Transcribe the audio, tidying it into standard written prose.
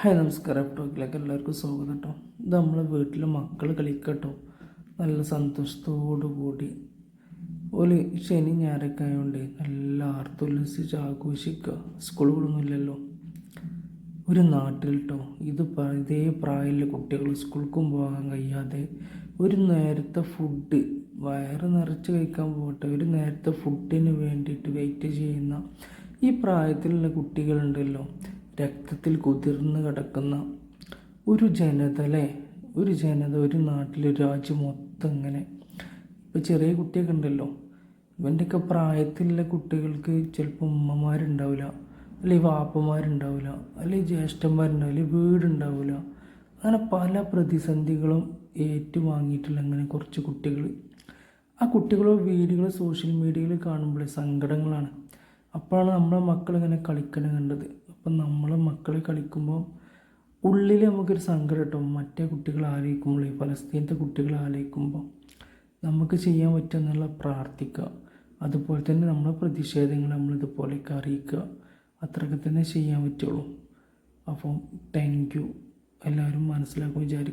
Hi നമസ്കാരം. ടോക്കിലേക്ക് എല്ലാവർക്കും സ്വാഗതം കേട്ടോ. ഇത് നമ്മളെ വീട്ടിൽ മക്കൾ കളിക്കട്ടോ, നല്ല സന്തോഷത്തോടു കൂടി ഒരു ശനി ഞായറൊക്കെ ആയതുകൊണ്ട് നല്ല ആർത്തുല്ലസിച്ച് ആഘോഷിക്കുക. സ്കൂളുകളൊന്നുമില്ലല്ലോ ഒരു നാട്ടിൽ കേട്ടോ. ഇതേ പ്രായമുള്ള കുട്ടികൾ സ്കൂൾക്കും പോകാൻ കഴിയാതെ ഒരു നേരത്തെ ഫുഡ് വയറ് നിറച്ച് കഴിക്കാൻ പോകട്ടെ, ഒരു നേരത്തെ ഫുഡിന് വേണ്ടിയിട്ട് വെയിറ്റ് ചെയ്യുന്ന ഈ പ്രായത്തിലുള്ള കുട്ടികളുണ്ടല്ലോ. രക്തത്തിൽ കുതിർന്ന് കിടക്കുന്ന ഒരു ജനത അല്ലേ, ഒരു ജനത, ഒരു നാട്ടിൽ, ഒരു രാജ്യം മൊത്തം ഇങ്ങനെ. ഇപ്പോൾ ചെറിയ കുട്ടിയൊക്കെ ഉണ്ടല്ലോ, ഇവൻ്റെയൊക്കെ പ്രായത്തിലുള്ള കുട്ടികൾക്ക് ചിലപ്പോൾ ഉമ്മമാരുണ്ടാവില്ല, അല്ലെങ്കിൽ വാപ്പമാരുണ്ടാവില്ല, അല്ലെങ്കിൽ ജ്യേഷ്ഠന്മാരുണ്ടാവില്ല, വീടുണ്ടാവില്ല. അങ്ങനെ പല പ്രതിസന്ധികളും ഏറ്റുവാങ്ങിയിട്ടുള്ള അങ്ങനെ കുറച്ച് കുട്ടികൾ. ആ കുട്ടികളോ വീഡിയോകൾ സോഷ്യൽ മീഡിയയിൽ കാണുമ്പോൾ സങ്കടങ്ങളാണ്. അപ്പോഴാണ് നമ്മളെ മക്കളിങ്ങനെ കളിക്കണം കണ്ടത്. അപ്പം നമ്മളെ മക്കൾ കളിക്കുമ്പോൾ ഉള്ളിൽ നമുക്കൊരു സങ്കടം കിട്ടും. മറ്റേ കുട്ടികൾ ആലോചിക്കുമ്പോൾ, ഈ ഫലസ്തീനത്തെ കുട്ടികൾ ആലോചിക്കുമ്പോൾ നമുക്ക് ചെയ്യാൻ പറ്റുമെന്നുള്ള പ്രാർത്ഥിക്കുക. അതുപോലെ തന്നെ നമ്മളെ പ്രതിഷേധങ്ങൾ നമ്മളിതുപോലെയൊക്കെ അറിയിക്കുക. അത്രയൊക്കെ തന്നെ ചെയ്യാൻ പറ്റുള്ളൂ. അപ്പം താങ്ക് യു. എല്ലാവരും മനസ്സിലാക്കും വിചാരിക്കും.